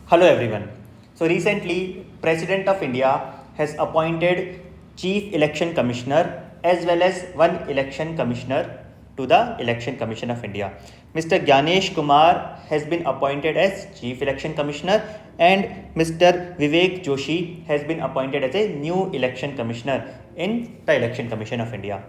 Hello everyone. So recently, President of India has appointed Chief Election Commissioner as well as one Election Commissioner to the Election Commission of India. Mr. Gyanesh Kumar has been appointed as Chief Election Commissioner and Mr. Vivek Joshi has been appointed as a new Election Commissioner in the Election Commission of India.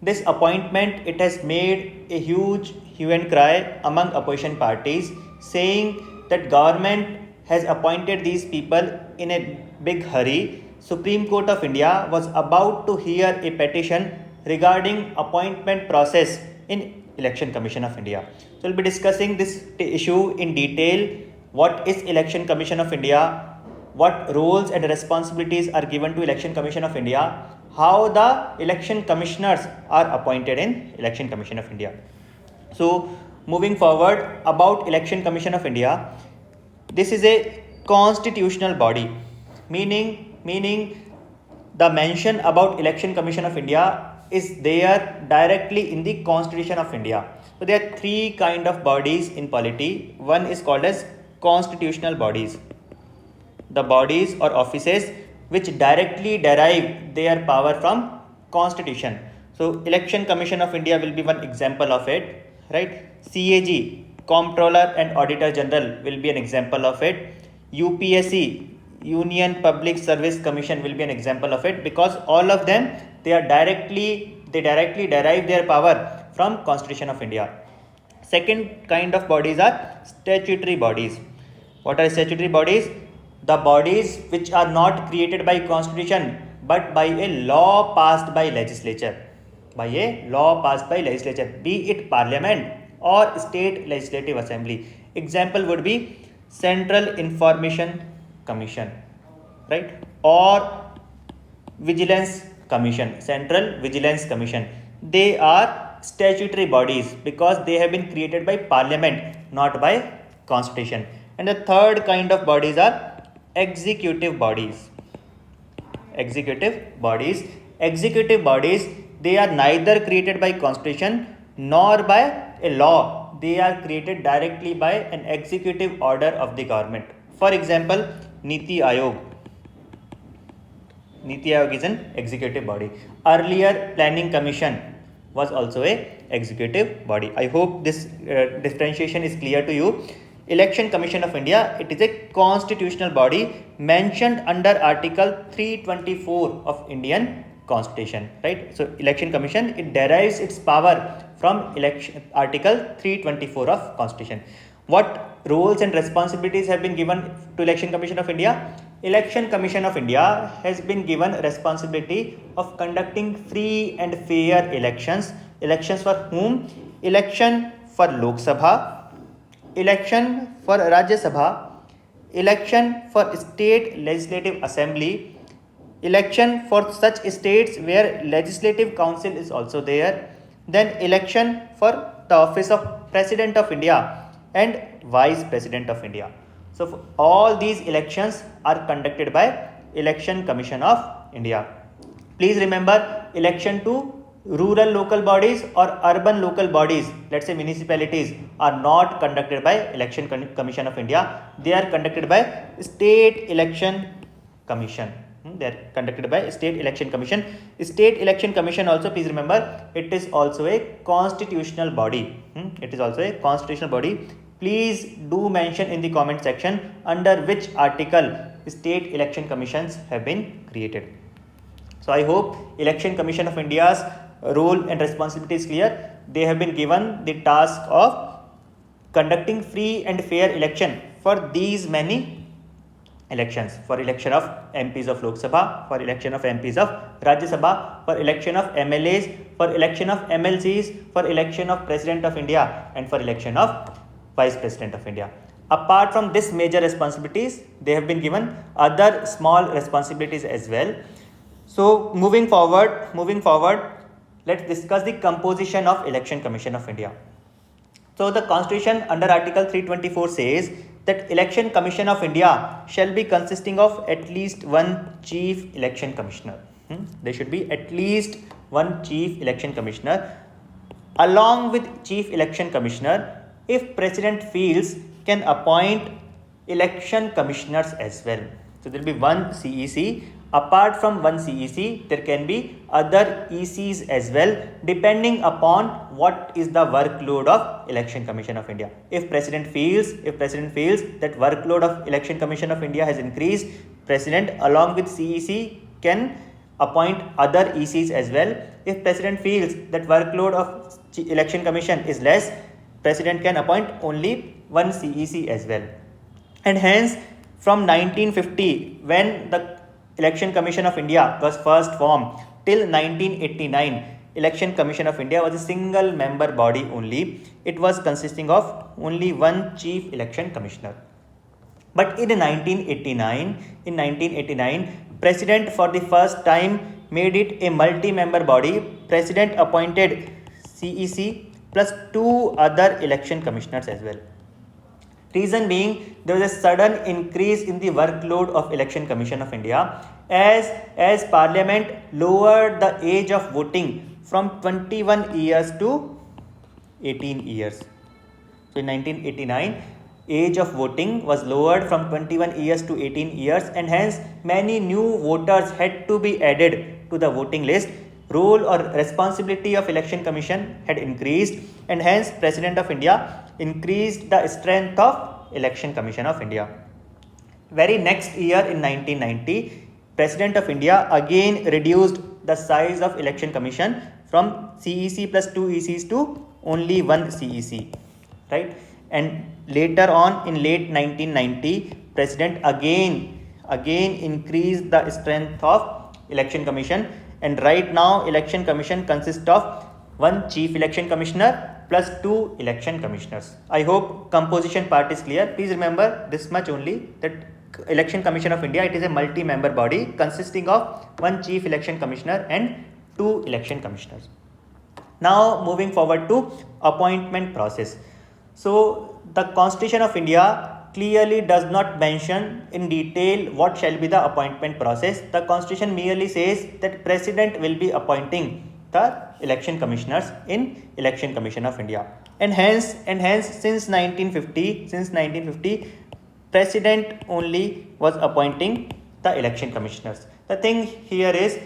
This appointment it has made a huge hue and cry among opposition parties, saying that government has appointed these people in a big hurry. Supreme Court of India was about to hear a petition regarding appointment process in Election Commission of India. So we'll be discussing this issue in detail. What is Election Commission of India? What roles and responsibilities are given to Election Commission of India? How the election commissioners are appointed in Election Commission of India. So moving forward about Election Commission of India, this is a constitutional body, meaning the mention about Election Commission of India is there directly in the Constitution of India. So there are three kind of bodies in polity. One is called as constitutional bodies, the bodies or offices which directly derive their power from constitution. So Election Commission of India will be one example of it, right? CAG, Comptroller and Auditor General will be an example of it. UPSC, Union Public Service Commission will be an example of it, because all of them they directly derive their power from Constitution of India. Second kind of bodies are statutory bodies. What are statutory bodies? The bodies which are not created by constitution but by a law passed by legislature. Be it parliament or state legislative assembly. Example would be Central Information Commission, right? Or Vigilance Commission, Central Vigilance Commission. They are statutory bodies because they have been created by parliament, not by constitution. And the third kind of bodies are executive bodies. Executive bodies, they are neither created by constitution nor by a law. They are created directly by an executive order of the government. For example, Niti Ayog is an executive body. Earlier, Planning Commission was also a executive body. I hope this differentiation is clear to you. Election Commission of India, it is a constitutional body mentioned under Article 324 of Indian Constitution, right? So Election Commission, it derives its power from Article 324 of Constitution. What roles and responsibilities have been given to Election Commission of India? Election Commission of India has been given responsibility of conducting free and fair elections. Elections for whom? Election for Lok Sabha, election for Rajya Sabha, election for state legislative assembly, election for such states where legislative council is also there, then election for the office of President of India and Vice President of India. So all these elections are conducted by Election Commission of India. Please remember, election to rural local bodies or urban local bodies, let's say municipalities, are not conducted by Election Commission of India. They are conducted by State Election Commission. They are conducted by State Election Commission. State Election Commission also, please remember, it is also a constitutional body. It is also a constitutional body. Please do mention in the comment section under which article State Election Commissions have been created. So I hope Election Commission of India's role and responsibility is clear. They have been given the task of conducting free and fair election for these many elections, for election of MPs of Lok Sabha, for election of MPs of Rajya Sabha, for election of MLAs, for election of MLCs, for election of President of India, and for election of Vice President of India. Apart from this major responsibilities, they have been given other small responsibilities as well. So moving forward, let's discuss the composition of Election Commission of India. So the Constitution under Article 324 says that Election Commission of India shall be consisting of at least one Chief Election Commissioner. There should be at least one Chief Election Commissioner. Along with Chief Election Commissioner, if President feels, can appoint election commissioners as well. So there will be one CEC. Apart from one CEC, there can be other ECs as well, depending upon what is the workload of Election Commission of India. If President feels that workload of Election Commission of India has increased, President along with CEC can appoint other ECs as well. If President feels that workload of Election Commission is less, President can appoint only one CEC as well. And hence, from 1950, when the Election Commission of India was first formed, till 1989, Election Commission of India was a single member body only. It was consisting of only one chief election commissioner. But in 1989, President for the first time made it a multi-member body. President appointed CEC plus two other election commissioners as well. Reason being, there was a sudden increase in the workload of Election Commission of India as Parliament lowered the age of voting from 21 years to 18 years. So in 1989, age of voting was lowered from 21 years to 18 years, and hence many new voters had to be added to the voting list. Role or responsibility of Election Commission had increased, and hence President of India increased the strength of Election Commission of India. Very next year in 1990, President of India again reduced the size of Election Commission from CEC plus two ECs to only one CEC, right? And later on in late 1990, President again increased the strength of Election Commission, and right now Election Commission consists of one chief election commissioner plus two election commissioners. I hope composition part is clear. Please remember this much only, that Election Commission of India, it is a multi-member body consisting of one chief election commissioner and two election commissioners. Now moving forward to appointment process. So the Constitution of India clearly does not mention in detail what shall be the appointment process. The Constitution merely says that President will be appointing the election commissioners in Election Commission of India. And hence since 1950, President only was appointing the election commissioners. The thing here is,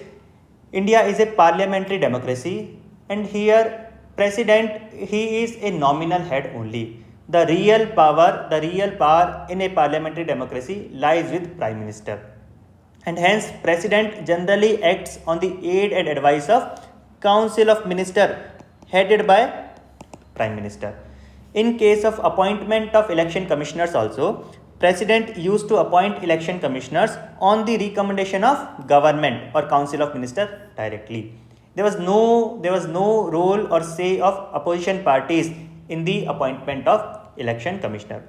India is a parliamentary democracy, and here President, he is a nominal head only. The real power in a parliamentary democracy lies with Prime Minister, and hence President generally acts on the aid and advice of Council of Ministers headed by Prime Minister. In case of appointment of election commissioners also, President used to appoint election commissioners on the recommendation of government or Council of Ministers directly. There was no role or say of opposition parties in the appointment of election commissioner.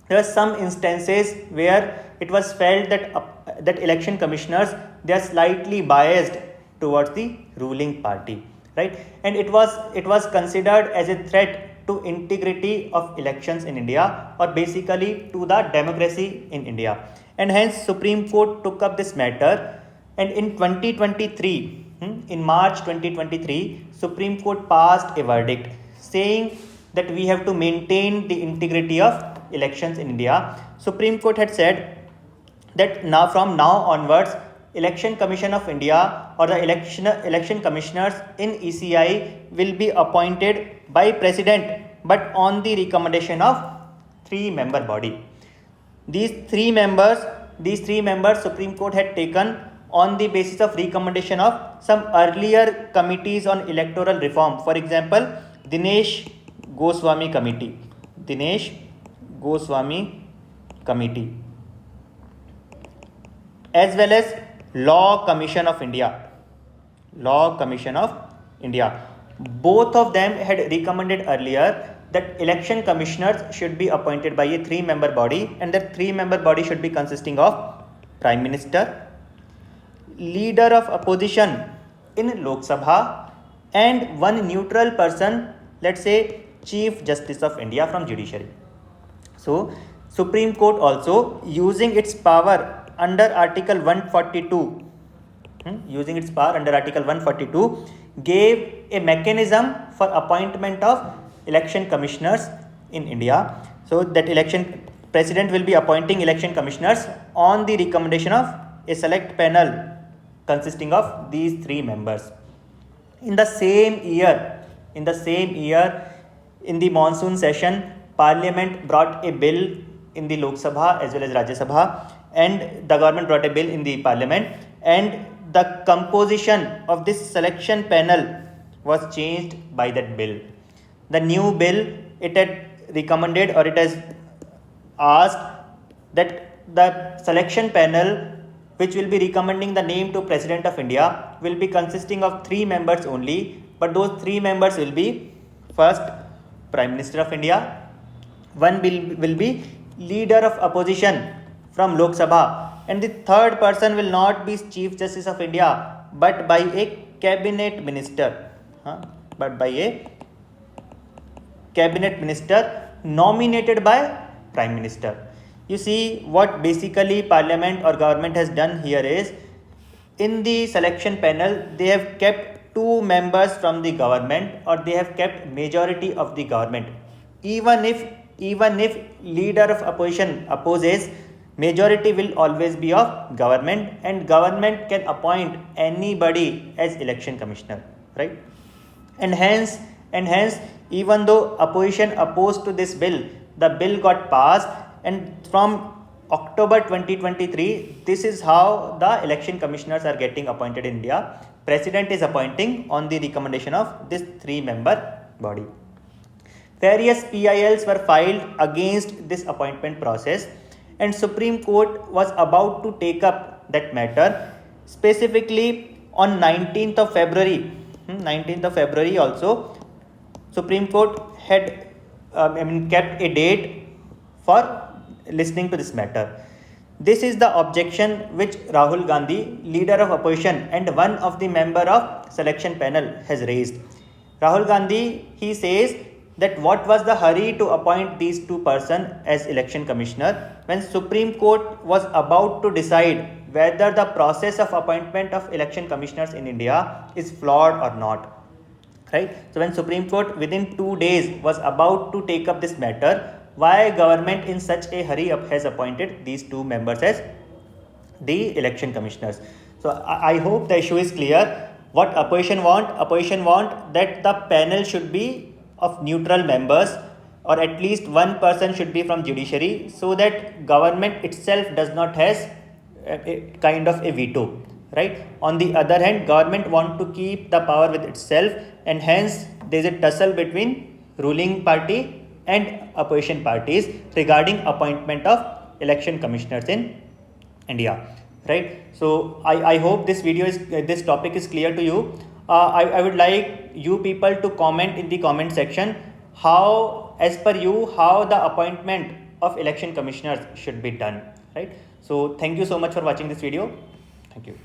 There were some instances where it was felt that election commissioners, they are slightly biased towards the ruling party, right? And it was considered as a threat to integrity of elections in India, or basically to the democracy in India. And hence Supreme Court took up this matter, and in 2023, in March 2023, Supreme Court passed a verdict saying that we have to maintain the integrity of elections in India. Supreme Court had said that from now onwards, Election Commission of India or the election commissioners in ECI will be appointed by President, but on the recommendation of three-member body. These three members Supreme Court had taken on the basis of recommendation of some earlier committees on electoral reform. For example, Dinesh Goswami Committee, as well as Law Commission of India. Both of them had recommended earlier that election commissioners should be appointed by a three-member body, and that three-member body should be consisting of Prime Minister, Leader of Opposition in Lok Sabha, and one neutral person, let's say Chief Justice of India from Judiciary. So Supreme Court also, using its power under Article 142, gave a mechanism for appointment of election commissioners in India. So that election President will be appointing election commissioners on the recommendation of a select panel consisting of these 3 members. In the same year, in the monsoon session, Parliament brought a bill in the Lok Sabha as well as Rajya Sabha, and the government brought a bill in the Parliament, and the composition of this selection panel was changed by that bill. The new bill, it had recommended, or it has asked that the selection panel which will be recommending the name to President of India will be consisting of 3 members only, but those 3 members will be, first, Prime Minister of India, one will be leader of opposition from Lok Sabha, and the third person will not be Chief Justice of India but by a cabinet minister, nominated by Prime Minister. You see, what basically Parliament or government has done here is, in the selection panel they have kept 2 members from the government, or they have kept majority of the government. Even if leader of opposition opposes, majority will always be of government, and government can appoint anybody as election commissioner, right? And hence, even though opposition opposed to this bill, the bill got passed, and from October 2023, this is how the election commissioners are getting appointed in India. President is appointing on the recommendation of this 3-member body. Various PILs were filed against this appointment process, and Supreme Court was about to take up that matter. Specifically on 19th of February also, Supreme Court had kept a date for listening to this matter. This is the objection which Rahul Gandhi, leader of opposition and one of the member of selection panel, has raised. Rahul Gandhi, he says that what was the hurry to appoint these 2 persons as election commissioner when Supreme Court was about to decide whether the process of appointment of election commissioners in India is flawed or not, right? So when Supreme Court within 2 days was about to take up this matter, why government in such a hurry has appointed these 2 members as the election commissioners? So I hope the issue is clear. What opposition want that the panel should be of neutral members, or at least 1 person should be from judiciary, so that government itself does not has a kind of a veto, right? On the other hand, government want to keep the power with itself, and hence there is a tussle between ruling party and opposition parties regarding appointment of election commissioners in India, right? So I hope this topic is clear to you. I would like you people to comment in the comment section how, as per you, how the appointment of election commissioners should be done, right? So thank you so much for watching this video. Thank you.